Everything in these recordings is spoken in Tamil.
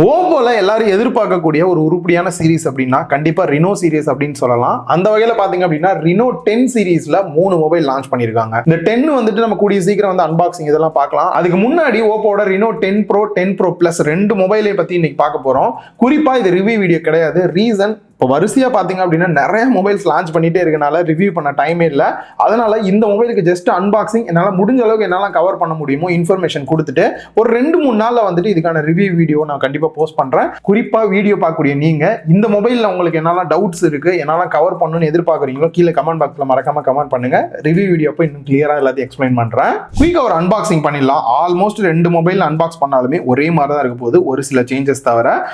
ஓப்போல எல்லாரும் எதிர்பார்க்கக்கூடிய ஒரு உருப்படியான சீரிஸ் அப்படின்னா கண்டிப்பா Reno சீரிஸ் அப்படின்னு சொல்லலாம். அந்த வகையில பாத்தீங்க அப்படின்னா Reno 10 சீரிஸ்ல 3 மொபைல் லான்ச் பண்ணிருக்காங்க. இந்த 10 வந்துட்டு நம்ம கூடிய சீக்கிரம் வந்து அன்பாக்சிங் இதெல்லாம் பார்க்கலாம். அதுக்கு முன்னாடி ஓப்போட Reno 10 Pro 10 Pro Plus 2 மொபைலை பத்தி இன்னைக்கு பார்க்க போறோம். குறிப்பா இது ரிவ்யூ வீடியோ கிடையாது. ரீசன் இப்போ வரிசையா பாத்தீங்க அப்படின்னா நிறைய மொபைல்ஸ் லான்ச் பண்ணிட்டே இருக்கனால ரிவ்யூ பண்ண டைமே இல்லை. அதனால இந்த மொபைலுக்கு ஜஸ்ட் அன்பாக்சிங் என்னால் முடிஞ்ச அளவுக்கு என்னால் கவர் பண்ண முடியுமோ இன்ஃபர்மேஷன் கொடுத்துட்டு ஒரு 2-3 நாள்ல வந்துட்டு இதுக்கான ரிவ்யூ வீடியோ நான் கண்டிப்பா போஸ்ட் பண்றேன். குறிப்பா வீடியோ பார்க்கக்கூடிய நீங்க இந்த மொபைல்ல உங்களுக்கு என்னெல்லாம் டவுட்ஸ் இருக்கு, என்னெல்லாம் கவர் பண்ணணும்னு எதிர்பார்க்குறீங்களோ கீழே கமெண்ட் பாக்ஸ்ல மறக்காம கமெண்ட் பண்ணுங்க. ரிவ்யூ வீடியோ போய் இன்னும் கிளியரா எல்லாத்தையும் எக்ஸ்பிளைன் பண்றேன். குயிக்கா ஒரு அன்பாக்சிங் பண்ணிடலாம். ஆல்மோஸ்ட் 2 மொபைல் அன்பாக்ஸ் பண்ணாலுமே ஒரே மாதிரி தான் இருக்க போகுது, ஒரு சில சேஞ்சஸ் தவிர.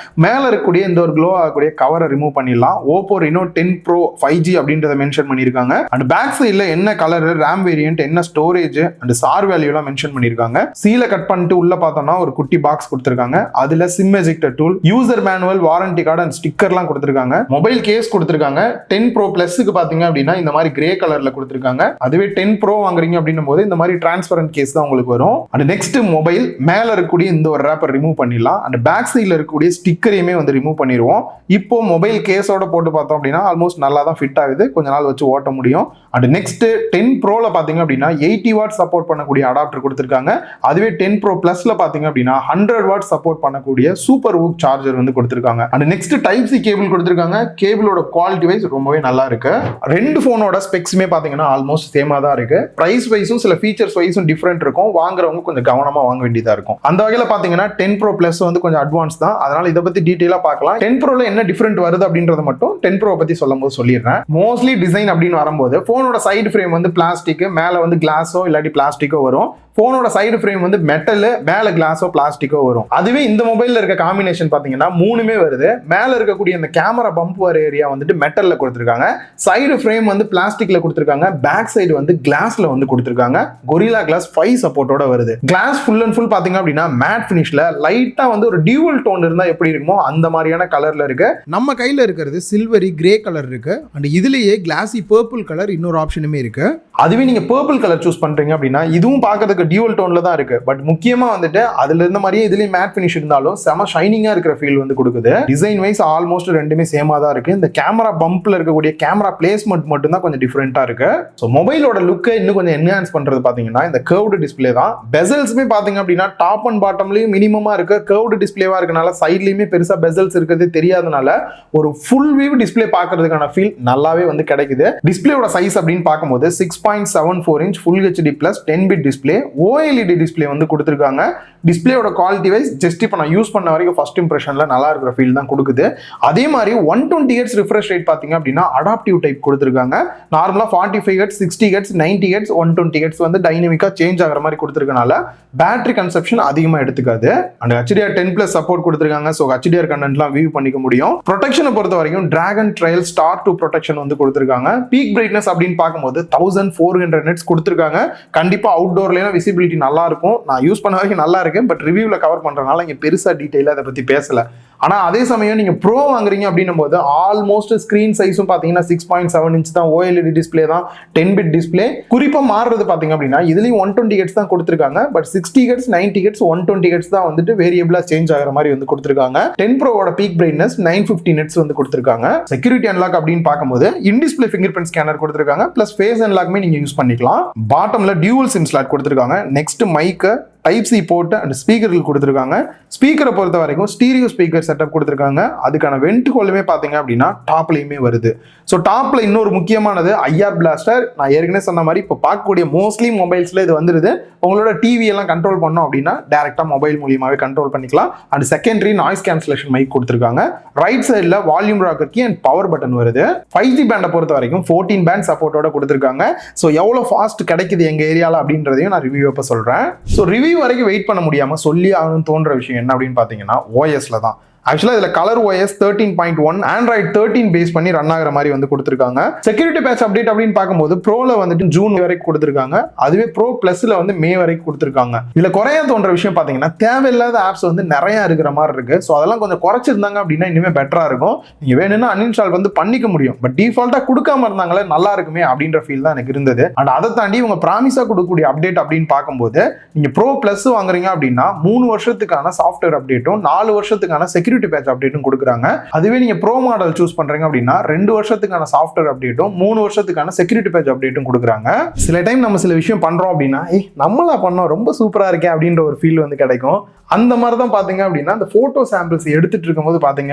மேல இருக்கக்கூடிய இந்த ஒரு க்ளோ ஆகக்கூடிய கவரை ரிமூவ் பண்ணிடலாம். OPPO Reno 10 Pro 5G அப்படின்றத மென்ஷன் பண்ணிருக்காங்க. அண்ட் பேக் சைடுல என்ன கலர், RAM வேரியன்ட், என்ன ஸ்டோரேஜ் அண்ட் SAR வேல்யூ எல்லாம் மென்ஷன் பண்ணிருக்காங்க. சீல கட் பண்ணிட்டு உள்ள பார்த்தோம்னா ஒரு குட்டி பாக்ஸ் கொடுத்திருக்காங்க. அதுல SIM ejector tool, user manual, warranty card and ஸ்டிக்கர்லாம் கொடுத்திருக்காங்க. மொபைல் கேஸ் கொடுத்திருக்காங்க. 10 Pro Plusக்கு பாத்தீங்க அப்படின்னா இந்த மாதிரி கிரே கலர்ல கொடுத்திருக்காங்க. அதுவே 10 Pro வாங்குறீங்க அப்படின்னும் போது இந்த மாதிரி டிரான்ஸ்பரண்ட் கேஸ் தான் உங்களுக்கு வரும். அண்ட் நெக்ஸ்ட் மொபைல் மேல இருக்கக்கூடிய இந்த ஒரு ரேப்பர் ரிமூவ் பண்ணிடலாம். அண்ட் பேக் சைடுல இருக்கக்கூடிய ஸ்டிக்கரையுமே வந்து ரிமூவ் பண்ணிடுவோம். இப்போ மொபைல் கேஸோட போட்டு பார்த்தோம் அப்படின்னா ஆல்மோஸ்ட் நல்லா தான் ஃபிட் ஆகுது, கொஞ்ச நாள் வச்சு ஓட்ட முடியும். அண்ட் நெக்ஸ்ட் 10 Proல பாத்தீங்க அப்படின்னா 80 வாட் சப்போர்ட் பண்ணக்கூடிய அடாப்டர் கொடுத்திருக்காங்க. அதுவே 10 Pro Plusல பாத்தீங்க அப்படின்னா 100 வாட் சப்போர்ட் பண்ணக்கூடிய சூப்பர் ஊக் சார்ஜர் வந்து கொடுத்திருக்காங்க. And next type C cable கொடுத்திருக்காங்க. கேபிளோட குவாலிட்டி வைஸ் ரொம்பவே நல்லா இருக்கு. ரெண்டு போனோட ஸ்பெக்ஸுமே பாத்தீங்கன்னா ஆல்மோஸ்ட் சேமா தான் இருக்கு. பிரைஸ் வைஸும் சில ஃபீச்சர்ஸ் வைஸும் டிஃபரெண்ட் இருக்கும். வாங்குறவங்க கொஞ்சம் கவனமா வாங்க வேண்டியதா இருக்கும். அந்த வகையில பாத்தீங்கன்னா 10 Pro Plus வந்து கொஞ்சம் அட்வான்ஸ் தான். அதனால இதை பத்தி டீடைலா பார்க்கலாம். 10 Proல என்ன டிஃபரெண்ட் வருது அப்படின்றத மட்டும் 10 Pro பத்தி சொல்லும்போது சொல்லிடுறேன். மோஸ்ட்லி டிசைன் அப்படின்னு வரும்போது போனோட சைடு ஃப்ரேம் வந்து பிளாஸ்டிக், மேல வந்து கிளாஸோ இல்லாட்டி பிளாஸ்டிக்கோ வரும். போனோட சைடு ஃப்ரேம் வந்து மெட்டல், மேல கிளாஸோ பிளாஸ்டிக்கோ வரும். அதுவே இந்த மொபைல்ல இருக்க காம்பினேஷன் பாத்தீங்கன்னா 3மே வருது. மேல இருக்கக்கூடிய இந்த கேமரா பம்ப் வர ஏரியா வந்துட்டு மெட்டல்ல கொடுத்திருக்காங்க. சைடு ஃப்ரேம் வந்து பிளாஸ்டிக்ல கொடுத்திருக்காங்க. பேக் சைடு வந்து கிளாஸ்ல வந்து கொடுத்திருக்காங்க. கொரில்லா கிளாஸ் 5 சப்போர்ட்டோட வருது. கிளாஸ் ஃபுல் அண்ட் ஃபுல் பாத்தீங்க அப்படின்னா மேட் ஃபினிஷ்ல லைட்டா வந்து ஒரு டியூவல் டோன் இருந்தா எப்படி இருக்குமோ அந்த மாதிரியான கலர்ல இருக்கு. நம்ம கையில இருக்கிறது சில்வரி கிரே கலர் இருக்கு. அண்ட் இதுலயே கிளாசி பர்பிள் கலர் இன்னொரு ஆப்ஷனுமே இருக்கு. அதுவே நீங்க பர்பிள் கலர் சூஸ் பண்றீங்க அப்படின்னா இதுவும் பார்க்கிறதுக்கு டியூவல் டோன்ல தான் இருக்கு. பட் முக்கியமா வந்துட்டு அதுல இருந்த மாதிரியே இதுலயும் மேட் ஃபினிஷ் இருந்தாலும் செம ஷைனிங்கா இருக்கிற ஃபீல் வந்து கொடுக்குது. டிசைன் வைஸ் ஆல்மோஸ்ட் ரெண்டுமே சேமா தான் இருக்கு. இந்த கேமரா பம்ப்ல இருக்கக்கூடிய கேமரா பிளேஸ்மெண்ட் மட்டும் தான் கொஞ்சம் டிஃபரெண்டா இருக்கு. ஸோ மொபைலோட லுக்கை இன்னும் கொஞ்சம் என்ஹான்ஸ் பண்றது பாத்தீங்கன்னா இந்த கர்வ்டு டிஸ்பிளே தான். பெசல்ஸ்மே பாத்தீங்க அப்படின்னா டாப் அண்ட் பாட்டம்லயும் மினிமமா இருக்கு. கர்வ்டு டிஸ்பிளேவா இருக்கனால சைட்லயுமே பெருசா பெசல்ஸ் இருக்கிறது தெரியாதனால ஒரு ஃபுல் வியூ டிஸ்பிளே பார்க்கிறதுக்கான ஃபீல் நல்லாவே வந்து கிடைக்குது. டிஸ்பிளேயோட சைஸ் அப்படின்னு பார்க்கும்போது 6.74 inch full HD plus 10-bit display, OLED display வந்து கொடுத்திருக்காங்க. டிஸ்பிளேயோட குவாலிட்டி வைஸ் ஜஸ்ட் இப்போ நான் யூஸ் பண்ண வரைக்கும் ஃபர்ஸ்ட் இம்ப்ரெஷன்ல நல்லா இருக்கிற ஃபீல் தான் கொடுக்குது. அதே மாதிரி 120 Hz ரிஃப்ரெஷ் ரேட் பாத்தீங்க அப்படின்னா அடாப்டிவ் டைப் கொடுத்திருக்காங்க. நார்மலா 45 Hz, 60 Hz, 90 Hz, 120 Hz வந்து டைனமிக்கா சேஞ்ச் ஆகிற மாதிரி கொடுத்திருக்கனால பேட்டரி கன்சப்ஷன் அதிகமா எடுத்துக்காது. அண்ட் HDR10+ சப்போர்ட் கொடுத்திருக்காங்க. ஸோ HDR கண்டென்ட்லாம் வியூ பண்ணிக்க முடியும். ப்ரொடெக்ஷனை பொறுத்த வரைக்கும் டிராகன் ட்ரையல் ஸ்டார் 2 ப்ரொடெக்ஷன் வந்து கொடுத்திருக்காங்க. பீக் பிரைட்னஸ் அப்படின்னு பார்க்கும்போது 1400 nits கொடுத்திருக்காங்க. கண்டிப்பா அவுட்டோர்ல விசிபிலிட்டி நல்லா இருக்கும். நான் யூஸ் பண்ண வரைக்கும் நல்லா இருக்கு. பட் ரிவ்யூல கவர் பண்றதுனால இங்க பெருசா டீடைலா அதை பத்தி பேசல. ஆனா அதே சமயம் நீங்க ப்ரோ வாங்குறீங்க அப்படின்னும் போது ஆல்மோஸ்ட் ஸ்கிரீன் சைஸும் பாத்தீங்கன்னா 6.7 இன்ச் தான். OLED டிஸ்பிளே தான், 10-bit டிஸ்பிளே. குறிப்பா மாறுறது பாத்தீங்க அப்படின்னா இதுலயும் 120 Hz தான் கொடுத்திருக்காங்க. பட் 60 Hz, 90 Hz, 120 Hz தான் வந்துட்டு வேரியபிளா சேஞ்ச் ஆகிற மாதிரி வந்து கொடுத்திருக்காங்க. 10 Proவோட பீக் பிரைட்னஸ் 950 nits வந்து கொடுத்திருக்காங்க. செக்யூரிட்டி அன்லாக் அப்படின்னு பார்க்கும்போது in display fingerprint scanner கொடுத்திருக்காங்க. பிளஸ் ஃபேஸ் அன்லாக்மே நீங்க யூஸ் பண்ணிக்கலாம். பாட்டம்ல டியூவல் சிம் ஸ்லாட் கொடுத்திருக்காங்க. Next mic, type C port and speakers கொடுத்திருக்காங்க. ஸ்பீக்கரை பொறுத்த வரைக்கும் ஸ்டீரியோ ஸ்பீக்கர் செட்டப் கொடுத்திருக்காங்க. அதுக்கான வெண்ட் ஹோலுமே பாத்தீங்க அப்படின்னா டாப்லயுமே வருது. ஸோ டாப்ல இன்னொரு முக்கியமானது IR பிளாஸ்டர். நான் ஏற்கனவே சொன்ன மாதிரி இப்போ பார்க்கக்கூடிய மோஸ்ட்லி மொபைல்ஸ்ல இது வந்துருது. உங்களோட டிவி எல்லாம் கண்ட்ரோல் பண்ணோம் அப்படின்னா டைரக்டா மொபைல் மூலியமாவே கண்ட்ரோல் பண்ணிக்கலாம். And secondary noise cancellation mic கொடுத்திருக்காங்க. ரைட் சைடில் volume rocker key and power button வருது. 5G பேண்டை பொறுத்த வரைக்கும் 14 பேண்ட் சப்போர்ட்டோட கொடுத்திருக்காங்க. ஸோ எவ்வளவு ஃபாஸ்ட் கிடைக்குது எங்க ஏரியால அப்படின்றதையும் நான் ரிவ்யூ அப்ப சொல்றேன். ஸோ ரிவ்யூ வரைக்கும் வெயிட் பண்ண முடியாம சொல்லி ஆகணும்னு தோன்ற விஷயம் என்ன அப்படின்னு பாத்தீங்கன்னா OSல தான். ஆக்சுவலா இதுல கலர் OS 13.1 ஆண்ட்ராய்டு 13 பேஸ் பண்ணி ரன் ஆகிற மாதிரி வந்து கொடுத்திருக்காங்க. செக்யூரிட்டி பேட்ச் அப்டேட் அப்படின்னு பார்க்கும்போது ப்ரோல வந்துட்டு ஜூன் வரைக்கும் கொடுத்திருக்காங்க. அதுவே ப்ரோ பிளஸ்ல வந்து மே வரைக்கும் கொடுத்திருக்காங்க. இதுல குறைய தோன்ற விஷயம் பாத்தீங்கன்னா தேவையில்லாத ஆப்ஸ் வந்து நிறைய இருக்கிற மாதிரி இருக்கு. ஸோ அதெல்லாம் கொஞ்சம் குறைச்சிருந்தாங்க அப்படின்னா இனிமே பெட்டரா இருக்கும். நீங்க வேணும்னா அன்இன்ஸ்டால் வந்து பண்ணிக்க முடியும். பட் டிஃபால்ட்டா கொடுக்காம இருந்தாங்களே நல்லா இருக்குமே அப்படின்ற ஃபீல் தான் எனக்கு இருந்தது. அண்ட் அதை தாண்டி இவங்க ப்ராமிஸா கொடுக்கக்கூடிய அப்டேட் அப்படின்னு பார்க்கும்போது நீங்க ப்ரோ பிளஸ் வாங்குறீங்க அப்படின்னா 3 வருஷத்துக்கான சாஃப்ட்வேர் அப்டேட்டும் 4 வருஷத்துக்கான செக்யூரிட்டி பேட்ச் அப்டேட்டும் கொடுக்குறாங்க. அதுவே நீங்க ப்ரோ மாடல் சூஸ் பண்றீங்க அப்படின்னா 2 வருஷத்துக்கான சாஃப்ட்வேர் அப்டேட்டும் 3 வருஷத்துக்கான செக்யூரிட்டி பேட்ச் அப்டேட்டும் கொடுக்குறாங்க. சில டைம் நம்ம சில விஷயம் பண்றோம் அப்படின்னா நம்மளா பண்ணோம் ரொம்ப சூப்பரா இருக்கே அப்படின்ற ஒரு ஃபீல் வந்து கிடைக்கும். அந்த மாதிரி தான் பாத்தீங்க அப்படின்னா அந்த போட்டோ சாம்பிள்ஸ் எடுத்துட்டு இருக்கும்போது பாத்தீங்க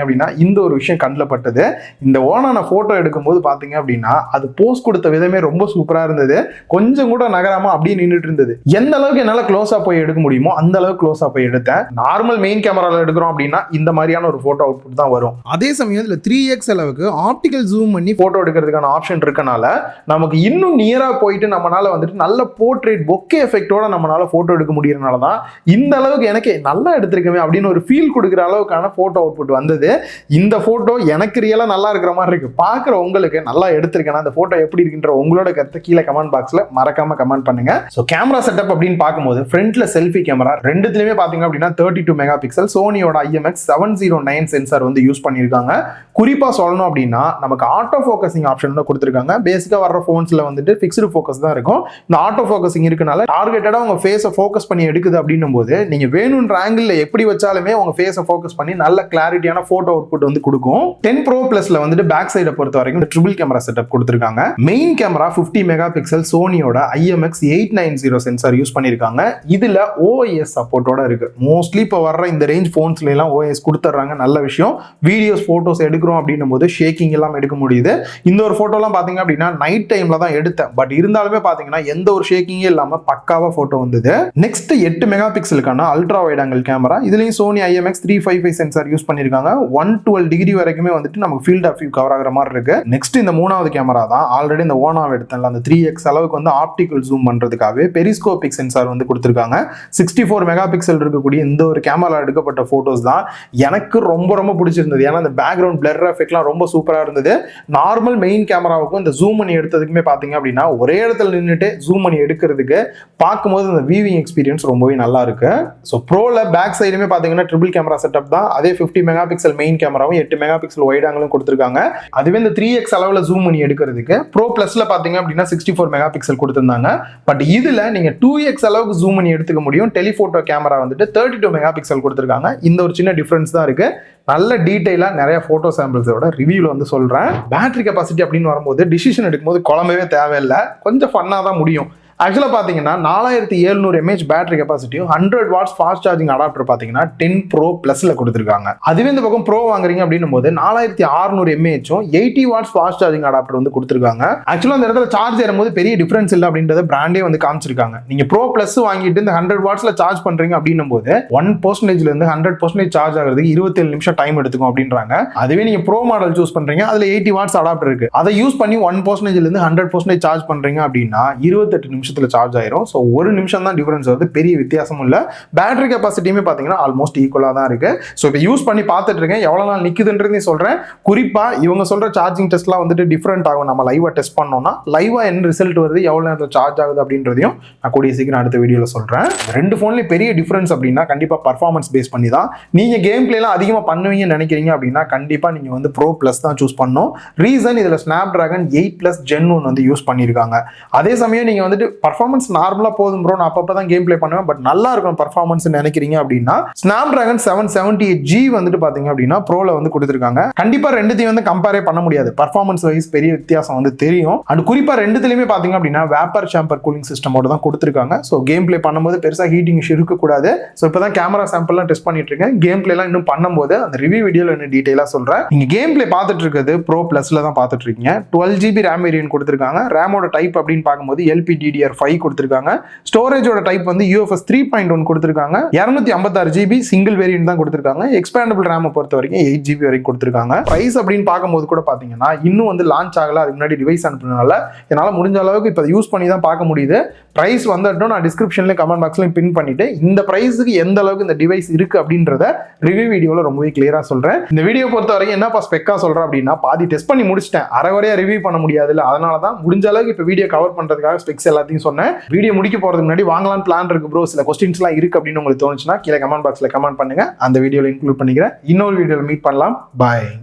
அப்படின்னா இந்த ஒரு விஷயம் கண்ணில் பட்டது. இந்த ஓனான போட்டோ எடுக்கும்போது பாத்தீங்க அப்படின்னா அது போஸ்ட் கொடுத்த விதமே ரொம்ப சூப்பரா இருந்தது. கொஞ்சம் கூட நகராம அப்படியே நின்றுட்டு இருந்தது. எந்த அளவுக்கு என்னால க்ளோஸா போய் எடுக்க முடியுமோ அந்த அளவுக்கு க்ளோஸா போய் எடுத்தேன். நார்மல் மெயின் கேமரால எடுக்கிறோம் அப்படின்னா இந்த மாதிரியான ஒரு போட்டோ அவுட்புட் தான் வரும். அதே சமயம் இதுல 3x அளவுக்கு ஆப்டிகல் ஜூம் பண்ணி போட்டோ எடுக்கிறதுக்கான ஆப்ஷன் இருக்கனால நமக்கு இன்னும் நியரா போயிட்டு நம்மளால வந்துட்டு நல்ல போர்ட்ரேட் பொக்கே எஃபெக்டோட நம்மளால போட்டோ எடுக்க முடியறதுனால தான் இந்த அளவுக்கு எனக்கு நல்லா எடுத்திருக்கமே அப்படின்னு ஒரு ஃபீல் கொடுக்குற அளவுக்கான போட்டோ அவுட்புட் வந்தது. இந்த போட்டோ எனக்கு ரியலா நல்லா இருக்கிற மாதிரி இருக்கு. பாக்குற உங்களுக்கு நல்லா எடுத்திருக்கேன். அந்த போட்டோ எப்படி இருக்குன்ற உங்களோட கருத்தை கீழே கமெண்ட் பாக்ஸ்ல மறக்காம கமெண்ட் பண்ணுங்க. சோ கேமரா செட்டப் அப்படின்னு பார்க்கும்போது ஃப்ரண்ட்ல செல்ஃபி கேமரா ரெண்டுத்துலயுமே பாத்தீங்க அப்படின்னா 32 மெகா பிக்சல் சோனியோட IMX 709 சென்சார் வந்து யூஸ் பண்ணியிருக்காங்க. குறிப்பா சொல்லணும் அப்படின்னா நமக்கு ஆட்டோ ஃபோக்கஸிங் ஆப்ஷன் தான் கொடுத்திருக்காங்க. பேசிக்கா வர்ற போன்ஸ்ல வந்துட்டு ஃபிக்ஸ்டு ஃபோக்கஸ் தான் இருக்கும். இந்த ஆட்டோ ஃபோக்கஸிங் இருக்கனால டார்கெட்டடா உங்க ஃபேஸை ஃபோக்கஸ் பண்ணி எடுக்குது அப்படின்னும் போது நீங்க வேணுன்ற ஆங்கிள் எப்படி வச்சாலுமே உங்க ஃபேஸை ஃபோக்கஸ் பண்ணி நல்ல கிளாரிட்டியான போட்டோ அவுட்புட் வந்து கொடுக்கும். 10 Pro Plusல வந்துட்டு பேக் சைடை பொறுத்த வரைக்கும் ட்ரிபிள் கேமரா செட்டப் கொடுத்திருக்காங்க. மெயின் கேமரா 50 மெகா பிக்சல் சோனியோட IMX 890 சென்சார் யூஸ் பண்ணிருக்காங்க. இதுல OIS சப்போர்ட்டோட இருக்கு. மோஸ்ட்லி இப்போ வர்ற இந்த ரேஞ்ச் போன்ஸ்ல எல்லாம் OIS கொடுத்துறாங்க. நல்ல விஷயம். வீடியோஸ் போட்டோஸ் எடுக்கிறோம் அப்படின்னும் போது ஷேக்கிங் எல்லாம் எடுக்க முடியுது. இந்த ஒரு போட்டோலாம் பாத்தீங்க அப்படின்னா நைட் டைம்ல தான் எடுத்தேன். பட் இருந்தாலுமே பாத்தீங்கன்னா எந்த ஒரு ஷேக்கிங்கே இல்லாம பக்காவா போட்டோ வந்தது. நெக்ஸ்ட் 8 மெகா பிக்சலுக்கான அல்ட்ரா வைட் ஆங்கிள் கேமரா. இதுலயும் சோனி IMX 355 சென்சார் யூஸ் பண்ணிருக்காங்க. 112 டிகிரி வரைக்குமே வந்துட்டு நமக்கு ஃபீல்ட் ஆஃப் வியூ கவர் ஆகிற மாதிரி இருக்கு. நெக்ஸ்ட் இந்த மூணாவது கேமரா தான் ஆல்ரெடி இந்த ஓனாவை எடுத்தேன்ல அந்த 3x அளவுக்கு வந்து ஆப்டிகல் ஜூம் பண்றதுக்காகவே பெரிஸ்கோபிக் சென்சார் வந்து கொடுத்திருக்காங்க. 64 மெகா பிக்சல் இருக்கக்கூடிய இந்த ஒரு கேமரா எடுக்கப்பட்ட போட்டோஸ் தான் எனக்கு ரொம்ப ரொம்ப பிடிச்சிருந்தது. ஏன்னா இந்த பேக்ரவுண்ட் பிளர் எஃபெக்ட்லாம் ரொம்ப சூப்பரா இருந்தது. நார்மல் மெயின் கேமராவுக்கும் இந்த ஜூம் பண்ணி எடுத்ததுக்குமே பாத்தீங்க அப்படின்னா ஒரே இடத்துல நின்றுட்டு ஜூம் பண்ணி எடுக்கிறதுக்கு பார்க்கும்போது இந்த வியூவிங் எக்ஸ்பீரியன்ஸ் ரொம்பவே நல்லா இருக்கு. ஸோ ப்ரோல பேக் சைடுமே பாத்தீங்கன்னா ட்ரிபிள் கேமரா செட்டப் தான். அதே 50 மெகா பிக்சல் மெயின் கேமராவும் 8 மெகா பிக்சல் வைட் ஆங்கிளும் கொடுத்திருக்காங்க. அதுவே இந்த 3x அளவுல ஜூம் பண்ணி எடுக்கிறதுக்கு ப்ரோ பிளஸ்ல பாத்தீங்க அப்படின்னா 64 மெகா பிக்சல் கொடுத்திருந்தாங்க. பட் இதுல நீங்க 2x அளவுக்கு ஜூம் பண்ணி எடுத்துக்க முடியும். டெலிஃபோட்டோ கேமரா வந்துட்டு 32 மெகா பிக்சல் கொடுத்திருக்காங்க. இந்த ஒரு சின்ன டிஃபரன்ஸ் தான் இருக்கு. நல்ல டீடைலா நிறைய போட்டோ சாம்பிள்ஸோட ரிவ்யூல வந்து சொல்றேன். பேட்டரி கெபாசிட்டி அப்படின்னு வரும்போது டிசிஷன் எடுக்கும்போது குழம்பவே தேவையில்லை. கொஞ்சம் ஃபன்னா தான் முடியும். ஆக்சுவலா பாத்தீங்கன்னா 4700 mAh பேட்டரி கெபாசிட்டியும் 100 வாட்ஸ் ஃபாஸ்ட் சார்ஜிங் அடாப்டர் பாத்தீங்கன்னா 10 Pro Plusல கொடுத்திருக்காங்க. அதுவே இந்த பக்கம் ப்ரோ வாங்குறீங்க அப்படின்னும் போது 4600 mAhம் 80 வாட்ஸ் ஃபாஸ்ட் சார்ஜிங் அடாப்டர் வந்து கொடுத்திருக்காங்க. ஆக்சுவலா அந்த இடத்துல சார்ஜ் ஏறும்போது பெரிய டிஃபரன்ஸ் இல்லை அப்படின்றத பிராண்டே வந்து காமிச்சிருக்காங்க. நீங்க ப்ரோ பிளஸ் வாங்கிட்டு இந்த 100 வாட்ஸ்ல சார்ஜ் பண்றீங்க அப்படின்னும் போது 1% இருந்து 100% சார்ஜ் ஆகிறதுக்கு 27 நிமிஷம் டைம் எடுத்துக்கும் அப்படின்றாங்க. அதுவே நீங்க ப்ரோ மாடல் சூஸ் பண்றீங்க அதுல 80 வாட்ஸ் அடாப்டர் இருக்கு. அதை யூஸ் பண்ணி 1% இருந்து 100% சார்ஜ் பண்றீங்க அப்படின்னா 28 நிமிஷத்துல சார்ஜ் ஆயிரும். சோ ஒரு நிமிஷம் தான் டிஃபரன்ஸ் வருது. பெரிய வித்தியாசம் இல்ல. பேட்டரி கெபாசிட்டியுமே பாத்தீங்கன்னா ஆல்மோஸ்ட் ஈக்குவலா தான் இருக்கு. சோ இப்போ யூஸ் பண்ணி பார்த்துட்டு இருக்கேன். எவ்வளவு நாள் நிக்குதுன்றதையும் சொல்றேன். குறிப்பா இவங்க சொல்ற சார்ஜிங் டெஸ்ட்லாம் வந்துட்டு டிஃபரெண்ட் ஆகும். நம்ம லைவா டெஸ்ட் பண்ணோம்னா லைவா என்ன ரிசல்ட் வருது எவ்வளவு நேரத்துல சார்ஜ் ஆகுது அப்படின்றதையும் நான் கூடிய சீக்கிரம் அடுத்த வீடியோல சொல்றேன். ரெண்டு போன்லயும் பெரிய டிஃபரன்ஸ் அப்படின்னா கண்டிப்பா பர்ஃபார்மன்ஸ் பேஸ் பண்ணி தான். நீங்க கேம் பிளே எல்லாம் அதிகமா பண்ணுவீங்கன்னு நினைக்கிறீங்க அப்படின்னா கண்டிப்பா நீங்க வந்து ப்ரோ பிளஸ் தான் சூஸ் பண்ணணும். ரீசன் இதுல Snapdragon 8+ Gen 1 வந்து யூஸ் பண்ணிருக்காங்க. அதே சமயம் நீங்க வந்துட்டு பர்ஃபார்மன்ஸ் நார்மலா போதும் ப்ரோ நான் அப்பப்போ தான் கேம் பிளே பண்ணுவேன் பட் நல்லா இருக்கும் பர்ஃபார்மன்ஸ் நினைக்கிறீங்க அப்படின்னா Snapdragon 778G வந்துட்டு பாத்தீங்க அப்படின்னா ப்ரோல வந்து கொடுத்திருக்காங்க. கண்டிப்பா ரெண்டுத்தையும் வந்து கம்பேரே பண்ண முடியாது. பர்ஃபார்மன்ஸ் வைஸ் பெரிய வித்தியாசம் வந்து தெரியும். அண்ட் குறிப்பா ரெண்டுத்துலயுமே பாத்தீங்க அப்படின்னா வேப்பர் சாம்பர் கூலிங் சிஸ்டமோட தான் கொடுத்திருக்காங்க. ஸோ கேம் பிளே பண்ணும்போது பெருசா ஹீட்டிங் இஷ்யூ இருக்கக்கூடாது. ஸோ இப்பதான் கேமரா சாம்பிள்லாம் டெஸ்ட் பண்ணிட்டு இருக்கேன். கேம் பிளே எல்லாம் இன்னும் பண்ணும்போது அந்த ரிவ்யூ வீடியோல இன்னும் டீடைலா சொல்றேன். நீங்க கேம் பிளே பார்த்துட்டு இருக்கிறது ப்ரோ பிளஸ்ல தான் பார்த்துட்டு இருக்கீங்க. 12GB RAM வேரியன்ட் கொடுத்திருக்காங்க. ரேமோட டைப் அப்படின்னு பார்க்கும்போது LPDDR Tier 5 கொடுத்திருக்காங்க. ஸ்டோரேஜோட டைப் வந்து UFS 3.1 கொடுத்திருக்காங்க. 256 GB சிங்கிள் வேரியன்ட் தான் கொடுத்திருக்காங்க. எக்ஸ்பேண்டபிள் RAM பொறுத்த வரைக்கும் 8 GB வரைக்கும் கொடுத்திருக்காங்க. பிரைஸ் அப்படின்னு பார்க்கும்போது கூட பாத்தீங்கன்னா இன்னும் வந்து லான்ச் ஆகல, அதுக்கு முன்னாடி டிவைஸ் அனுப்புறதுனால என்னால முடிஞ்ச அளவுக்கு இப்போ யூஸ் பண்ணி தான் பார்க்க முடியுது. பிரைஸ் வந்துட்டும் நான் டிஸ்கிரிப்ஷன்ல கமெண்ட் பாக்ஸ்ல பின் பண்ணிட்டு இந்த பிரைஸுக்கு எந்த அளவுக்கு இந்த டிவைஸ் இருக்கு அப்படின்றத ரிவ்யூ வீடியோல ரொம்பவே கிளியரா சொல்றேன். இந்த வீடியோ பொறுத்த வரைக்கும் என்னப்பா ஸ்பெக்கா சொல்றேன் அப்படின்னா, பாதி டெஸ்ட் பண்ணி முடிச்சிட்டேன், அரைவரையா ரிவ்யூ பண்ண முடியாதுல்ல, அதனால தான் முடிஞ்ச அளவுக்கு இப்போ வீடியோ கவர் பண்றதுக்காக ஸ்பெக்ஸ் எல்லாத்தையும் சொன்னேன். வீடியோ முடிக்க போறதுக்கு முன்னாடி வாங்கலாம்னு பிளான் இருக்கு ப்ரோ, சில கொஸ்டின்ஸ்லாம் இருக்கு அப்படின்னு உங்களுக்கு தோணுச்சுன்னா கீழே கமெண்ட் பாக்ஸ்ல கமெண்ட் பண்ணுங்க, அந்த வீடியோல இன்க்ளூட் பண்ணிக்கிறேன். இன்னொரு வீடியோல மீட் பண்ணலாம். பாய்.